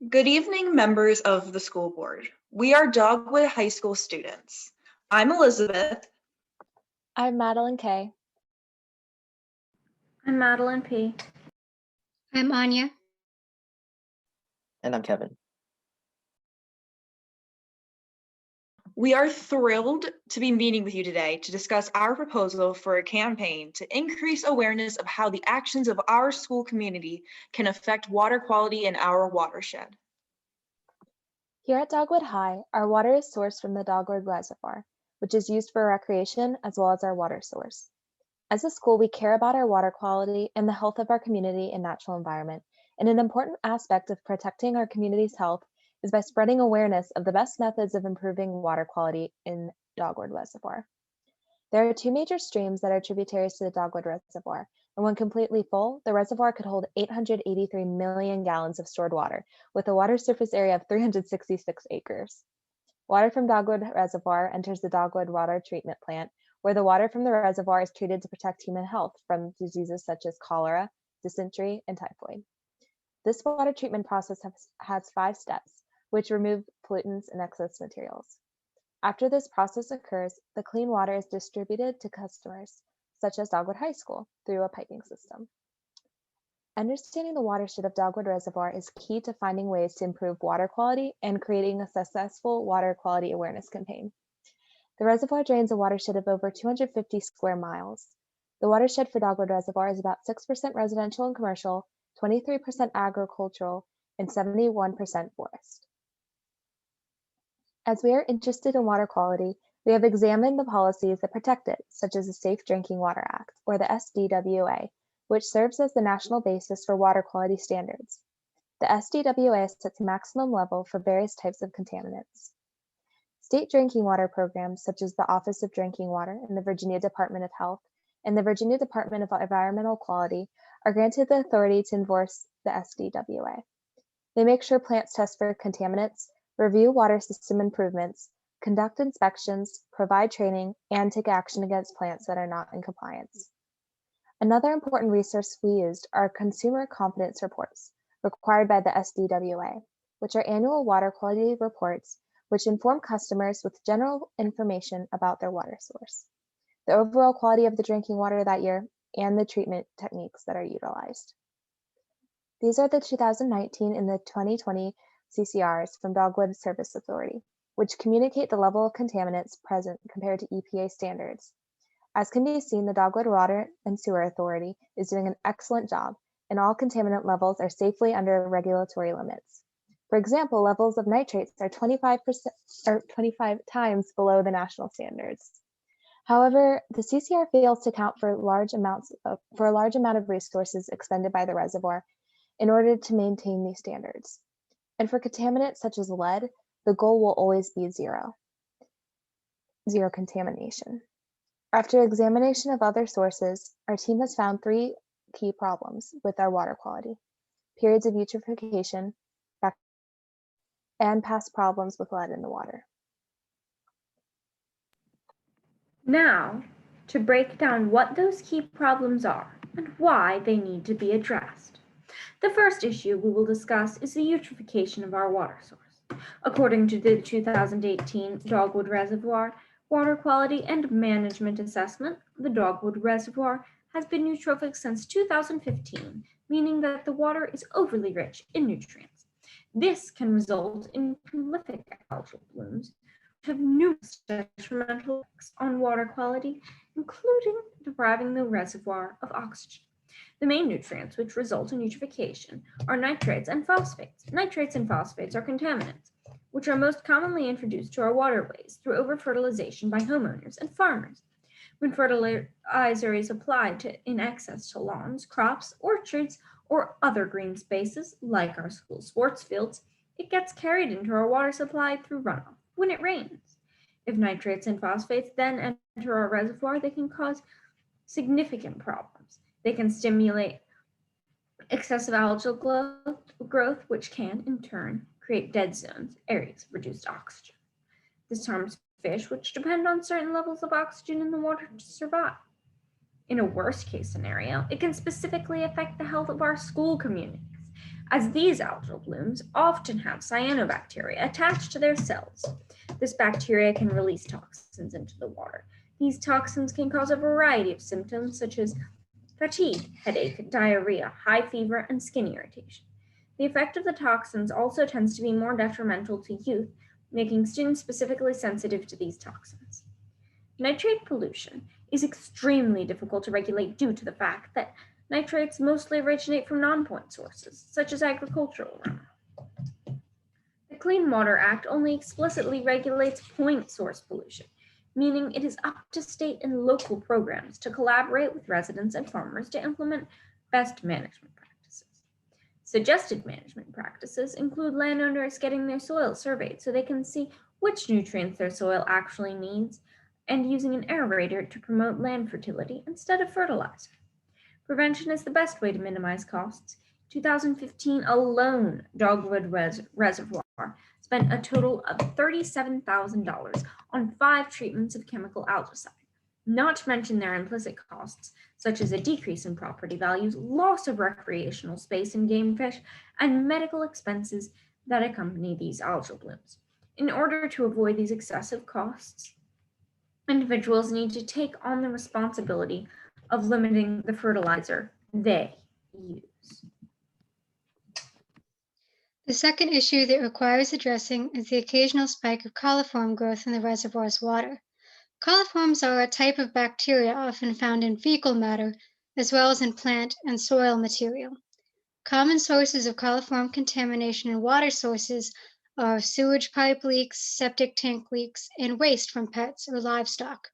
Good evening, members of the school board. We are Dogwood High School students. I'm Elizabeth. I'm Madeline K. I'm Madeline P. I'm Anya. And I'm Kevin. We are thrilled to be meeting with you today to discuss our proposal for a campaign to increase awareness of how the actions of our school community can affect water quality in our watershed. Here at Dogwood High, our water is sourced from the Dogwood Reservoir, which is used for recreation as well as our water source. As a school, we care about our water quality and the health of our community and natural environment, and an important aspect of protecting our community's health is by spreading awareness of the best methods of improving water quality in Dogwood Reservoir. There are two major streams that are tributaries to the Dogwood Reservoir, and when completely full, the reservoir could hold 883 million gallons of stored water, with a water surface area of 366 acres. Water from Dogwood Reservoir enters the Dogwood Water Treatment Plant, where the water from the reservoir is treated to protect human health from diseases such as cholera, dysentery, and typhoid. This water treatment process has 5 steps, which remove pollutants and excess materials. After this process occurs, the clean water is distributed to customers, such as Dogwood High School, through a piping system. Understanding the watershed of Dogwood Reservoir is key to finding ways to improve water quality and creating a successful water quality awareness campaign. The reservoir drains a watershed of over 250 square miles. The watershed for Dogwood Reservoir is about 6% residential and commercial, 23% agricultural, and 71% forest. As we are interested in water quality, we have examined the policies that protect it, such as the Safe Drinking Water Act, or the SDWA, which serves as the national basis for water quality standards. The SDWA sets a maximum level for various types of contaminants. State drinking water programs, such as the Office of Drinking Water in the Virginia Department of Health and the Virginia Department of Environmental Quality, are granted the authority to enforce the SDWA. They make sure plants test for contaminants, review water system improvements, conduct inspections, provide training, and take action against plants that are not in compliance. Another important resource we used are consumer confidence reports required by the SDWA, which are annual water quality reports which inform customers with general information about their water source, the overall quality of the drinking water that year, and the treatment techniques that are utilized. These are the 2019 and the 2020 CCRs from Dogwood Service Authority, which communicate the level of contaminants present compared to EPA standards. As can be seen, the Dogwood Water and Sewer Authority is doing an excellent job, and all contaminant levels are safely under regulatory limits. For example, levels of nitrates are 25 times below the national standards. However, the CCR fails to account for a large amount of resources expended by the reservoir in order to maintain these standards. And for contaminants such as lead, the goal will always be zero contamination. After examination of other sources, our team has found 3 key problems with our water quality: periods of eutrophication, and past problems with lead in the water. Now, to break down what those key problems are and why they need to be addressed. The first issue we will discuss is the eutrophication of our water source. According to the 2018 Dogwood Reservoir Water Quality and Management Assessment, the Dogwood Reservoir has been eutrophic since 2015, meaning that the water is overly rich in nutrients. This can result in prolific algal blooms, which have numerous detrimental effects on water quality, including depriving the reservoir of oxygen. The main nutrients which result in eutrophication are nitrates and phosphates. Nitrates and phosphates are contaminants, which are most commonly introduced to our waterways through overfertilization by homeowners and farmers. When fertilizer is applied in excess to lawns, crops, orchards, or other green spaces, like our school sports fields, it gets carried into our water supply through runoff when it rains. If nitrates and phosphates then enter our reservoir, they can cause significant problems. They can stimulate excessive algal growth, which can, in turn, create dead zones, areas of reduced oxygen. This harms fish, which depend on certain levels of oxygen in the water to survive. In a worst-case scenario, it can specifically affect the health of our school communities, as these algal blooms often have cyanobacteria attached to their cells. This bacteria can release toxins into the water. These toxins can cause a variety of symptoms such as fatigue, headache, diarrhea, high fever, and skin irritation. The effect of the toxins also tends to be more detrimental to youth, making students specifically sensitive to these toxins. Nitrate pollution is extremely difficult to regulate due to the fact that nitrates mostly originate from non-point sources, such as agricultural runoff. The Clean Water Act only explicitly regulates point source pollution, meaning it is up to state and local programs to collaborate with residents and farmers to implement best management practices. Suggested management practices include landowners getting their soil surveyed so they can see which nutrients their soil actually needs, and using an aerator to promote land fertility instead of fertilizer. Prevention is the best way to minimize costs. 2015 alone, Dogwood Reservoir spent a total of $37,000 on 5 treatments of chemical algicide, not to mention their implicit costs, such as a decrease in property values, loss of recreational space and game fish, and medical expenses that accompany these algal blooms. In order to avoid these excessive costs, individuals need to take on the responsibility of limiting the fertilizer they use. The second issue that requires addressing is the occasional spike of coliform growth in the reservoir's water. Coliforms are a type of bacteria often found in fecal matter, as well as in plant and soil material. Common sources of coliform contamination in water sources are sewage pipe leaks, septic tank leaks, and waste from pets or livestock.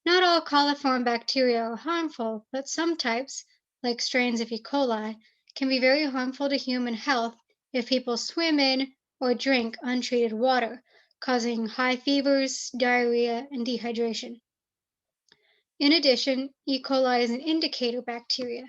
Not all coliform bacteria are harmful, but some types, like strains of E. coli, can be very harmful to human health if people swim in or drink untreated water, causing high fevers, diarrhea, and dehydration. In addition, E. coli is an indicator bacteria,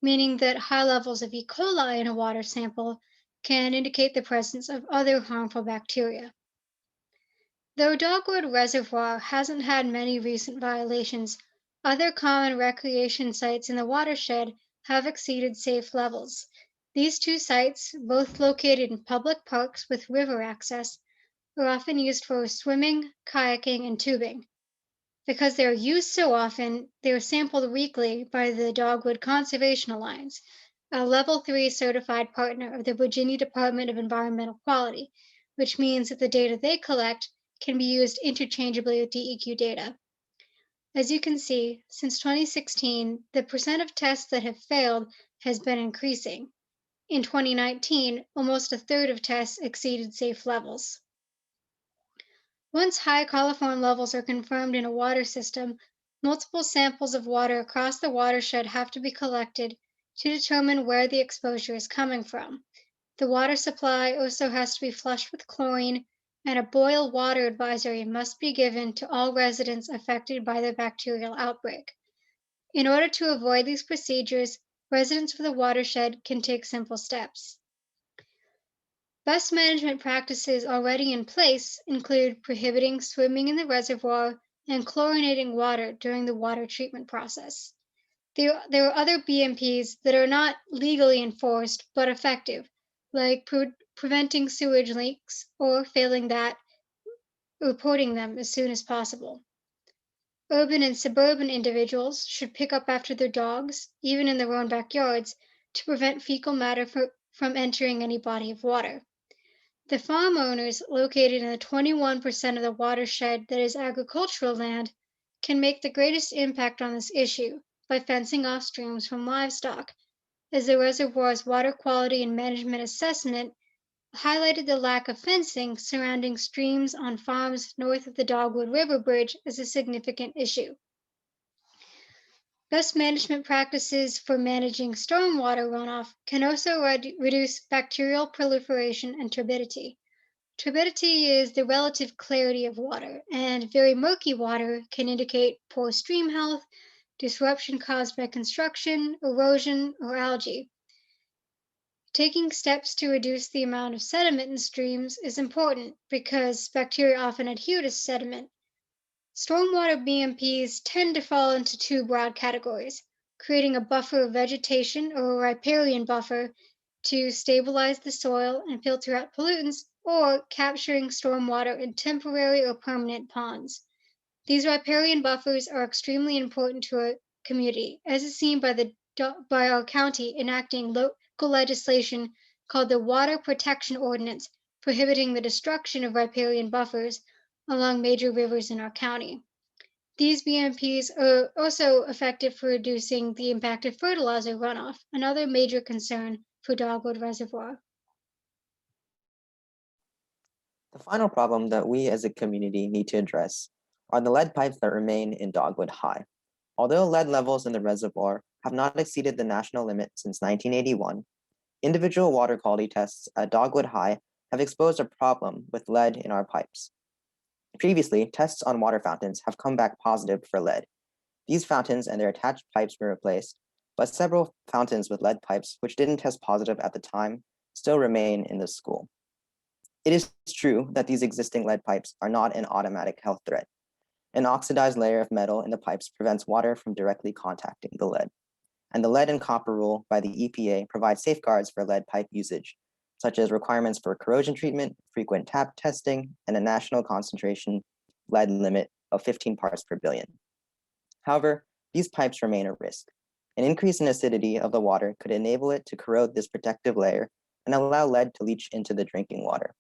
meaning that high levels of E. coli in a water sample can indicate the presence of other harmful bacteria. Though Dogwood Reservoir hasn't had many recent violations, other common recreation sites in the watershed have exceeded safe levels. These 2 sites, both located in public parks with river access, are often used for swimming, kayaking, and tubing. Because they are used so often, they are sampled weekly by the Dogwood Conservation Alliance, a Level 3 certified partner of the Virginia Department of Environmental Quality, which means that the data they collect can be used interchangeably with DEQ data. As you can see, since 2016, the percent of tests that have failed has been increasing. In 2019, almost a third of tests exceeded safe levels. Once high coliform levels are confirmed in a water system, multiple samples of water across the watershed have to be collected to determine where the exposure is coming from. The water supply also has to be flushed with chlorine, and a boil water advisory must be given to all residents affected by the bacterial outbreak. In order to avoid these procedures, residents of the watershed can take simple steps. Best management practices already in place include prohibiting swimming in the reservoir and chlorinating water during the water treatment process. There are other BMPs that are not legally enforced but effective, like preventing sewage leaks, or failing that, reporting them as soon as possible. Urban and suburban individuals should pick up after their dogs, even in their own backyards, to prevent fecal matter from entering any body of water. The farm owners located in the 21% of the watershed that is agricultural land can make the greatest impact on this issue by fencing off streams from livestock, as the reservoir's water quality and management assessment highlighted the lack of fencing surrounding streams on farms north of the Dogwood River Bridge as a significant issue. Best management practices for managing stormwater runoff can also reduce bacterial proliferation and turbidity. Turbidity is the relative clarity of water, and very murky water can indicate poor stream health, disruption caused by construction, erosion, or algae. Taking steps to reduce the amount of sediment in streams is important because bacteria often adhere to sediment. Stormwater BMPs tend to fall into 2 broad categories, creating a buffer of vegetation or a riparian buffer to stabilize the soil and filter out pollutants, or capturing stormwater in temporary or permanent ponds. These riparian buffers are extremely important to our community, as is seen by our county enacting local legislation called the Water Protection Ordinance, prohibiting the destruction of riparian buffers along major rivers in our county. These BMPs are also effective for reducing the impact of fertilizer runoff, another major concern for Dogwood Reservoir. The final problem that we as a community need to address are the lead pipes that remain in Dogwood High. Although lead levels in the reservoir have not exceeded the national limit since 1981, individual water quality tests at Dogwood High have exposed a problem with lead in our pipes. Previously, tests on water fountains have come back positive for lead. These fountains and their attached pipes were replaced, but several fountains with lead pipes, which didn't test positive at the time, still remain in the school. It is true that these existing lead pipes are not an automatic health threat. An oxidized layer of metal in the pipes prevents water from directly contacting the lead. And the lead and copper rule by the EPA provides safeguards for lead pipe usage, such as requirements for corrosion treatment, frequent tap testing, and a national concentration lead limit of 15 parts per billion. However, these pipes remain a risk. An increase in acidity of the water could enable it to corrode this protective layer and allow lead to leach into the drinking water.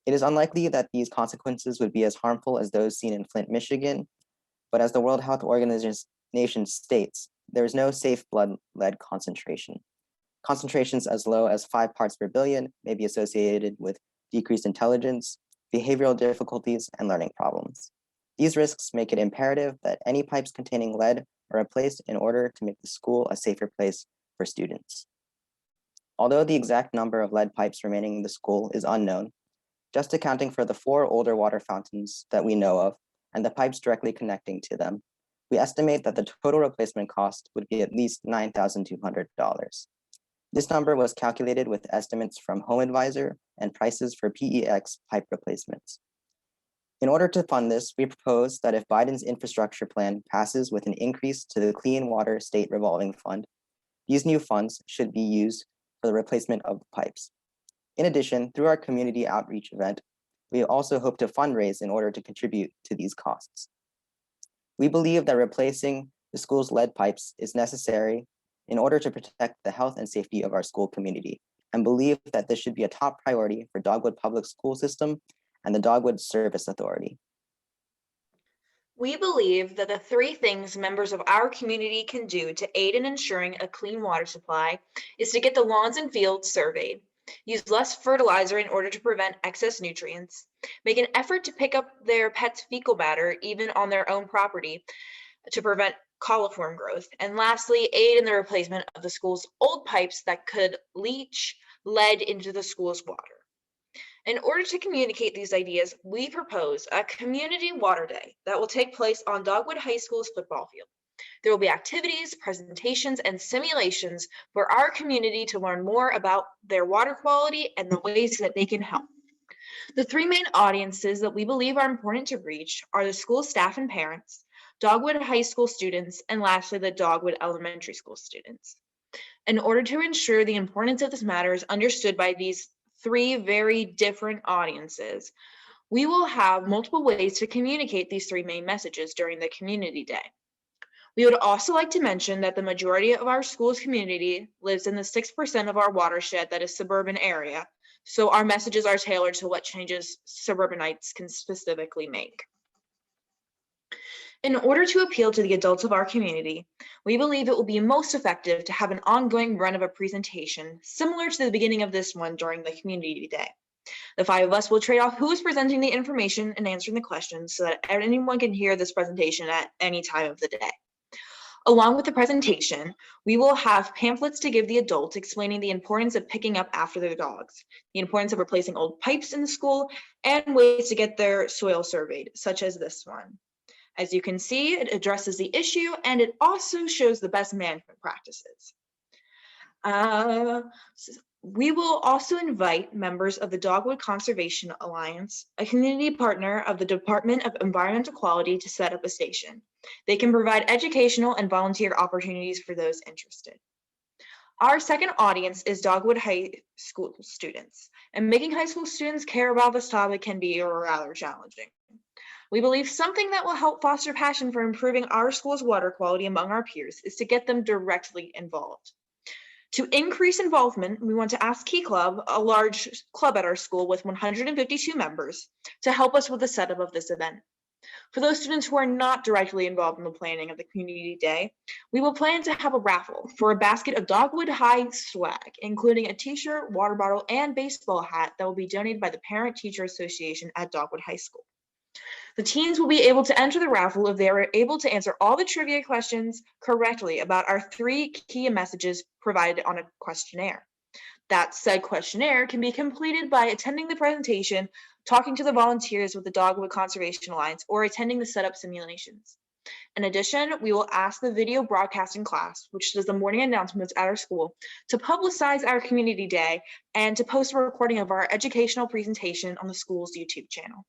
It is unlikely that these consequences would be as harmful as those seen in Flint, Michigan, but as the World Health Organization states, there is no safe blood lead concentration. Concentrations as low as 5 parts per billion may be associated with decreased intelligence, behavioral difficulties, and learning problems. These risks make it imperative that any pipes containing lead are replaced in order to make the school a safer place for students. Although the exact number of lead pipes remaining in the school is unknown, just accounting for the 4 older water fountains that we know of and the pipes directly connecting to them, we estimate that the total replacement cost would be at least $9,200. This number was calculated with estimates from Home Advisor and prices for PEX pipe replacements. In order to fund this, we propose that if Biden's infrastructure plan passes with an increase to the Clean Water State Revolving Fund, these new funds should be used for the replacement of the pipes. In addition, through our community outreach event, we also hope to fundraise in order to contribute to these costs. We believe that replacing the school's lead pipes is necessary in order to protect the health and safety of our school community, and believe that this should be a top priority for Dogwood Public School System and the Dogwood Service Authority. We believe that the 3 things members of our community can do to aid in ensuring a clean water supply is to get the lawns and fields surveyed, use less fertilizer in order to prevent excess nutrients, make an effort to pick up their pets' fecal matter even on their own property to prevent coliform growth, and lastly, aid in the replacement of the school's old pipes that could leach lead into the school's water. In order to communicate these ideas, we propose a community water day that will take place on Dogwood High School's football field. There will be activities, presentations, and simulations for our community to learn more about their water quality and the ways that they can help. The 3 main audiences that we believe are important to reach are the school staff and parents, Dogwood High School students, and lastly, the Dogwood Elementary School students. In order to ensure the importance of this matter is understood by these 3 very different audiences, we will have multiple ways to communicate these 3 main messages during the community day. We would also like to mention that the majority of our school's community lives in the 6% of our watershed that is suburban area, so our messages are tailored to what changes suburbanites can specifically make. In order to appeal to the adults of our community, we believe it will be most effective to have an ongoing run of a presentation similar to the beginning of this one during the community day. The 5 of us will trade off who is presenting the information and answering the questions so that anyone can hear this presentation at any time of the day. Along with the presentation, we will have pamphlets to give the adults explaining the importance of picking up after their dogs, the importance of replacing old pipes in the school, and ways to get their soil surveyed, such as this one. As you can see, it addresses the issue and it also shows the best management practices. We will also invite members of the Dogwood Conservation Alliance, a community partner of the Department of Environmental Quality, to set up a station. They can provide educational and volunteer opportunities for those interested. Our second audience is Dogwood High School students, and making high school students care about this topic can be rather challenging. We believe something that will help foster passion for improving our school's water quality among our peers is to get them directly involved. To increase involvement, we want to ask Key Club, a large club at our school with 152 members, to help us with the setup of this event. For those students who are not directly involved in the planning of the community day, we will plan to have a raffle for a basket of Dogwood High swag, including a t-shirt, water bottle, and baseball hat that will be donated by the Parent Teacher Association at Dogwood High School. The teens will be able to enter the raffle if they are able to answer all the trivia questions correctly about our 3 key messages provided on a questionnaire. That said questionnaire can be completed by attending the presentation, talking to the volunteers with the Dogwood Conservation Alliance, or attending the setup simulations. In addition, we will ask the video broadcasting class, which does the morning announcements at our school, to publicize our community day and to post a recording of our educational presentation on the school's YouTube channel.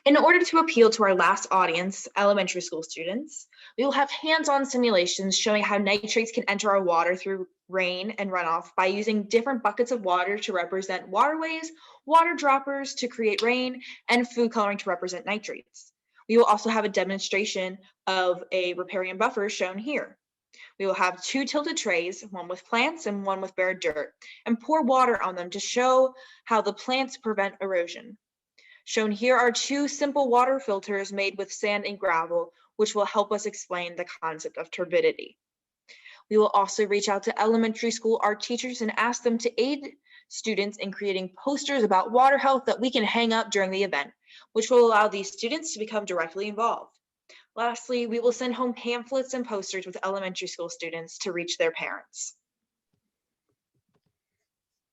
In order to appeal to our last audience, elementary school students, we will have hands-on simulations showing how nitrates can enter our water through rain and runoff by using different buckets of water to represent waterways, water droppers to create rain, and food coloring to represent nitrates. We will also have a demonstration of a riparian buffer shown here. We will have 2 tilted trays, one with plants and one with bare dirt, and pour water on them to show how the plants prevent erosion. Shown here are 2 simple water filters made with sand and gravel, which will help us explain the concept of turbidity. We will also reach out to elementary school art teachers and ask them to aid students in creating posters about water health that we can hang up during the event, which will allow these students to become directly involved. Lastly, we will send home pamphlets and posters with elementary school students to reach their parents.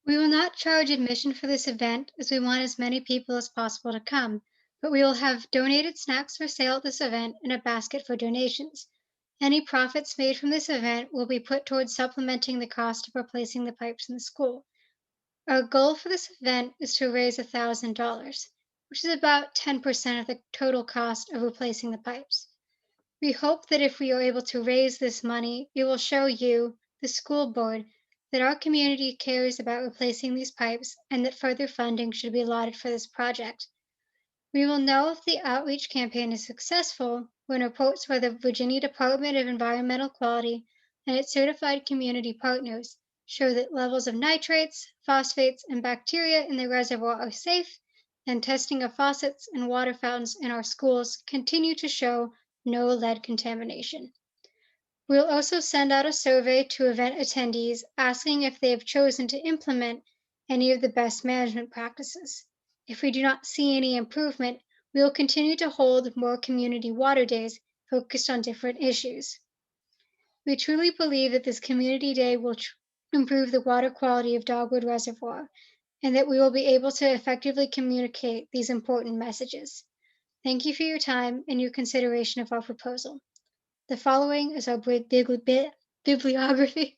We will not charge admission for this event as we want as many people as possible to come, but we will have donated snacks for sale at this event and a basket for donations. Any profits made from this event will be put towards supplementing the cost of replacing the pipes in the school. Our goal for this event is to raise $1,000, which is about 10% of the total cost of replacing the pipes. We hope that if we are able to raise this money, it will show you, the school board, that our community cares about replacing these pipes and that further funding should be allotted for this project. We will know if the outreach campaign is successful when reports by the Virginia Department of Environmental Quality and its certified community partners show that levels of nitrates, phosphates, and bacteria in the reservoir are safe, and testing of faucets and water fountains in our schools continue to show no lead contamination. We'll also send out a survey to event attendees asking if they have chosen to implement any of the best management practices. If we do not see any improvement, we will continue to hold more community water days focused on different issues. We truly believe that this community day will improve the water quality of Dogwood Reservoir and that we will be able to effectively communicate these important messages. Thank you for your time and your consideration of our proposal. The following is our bibliography.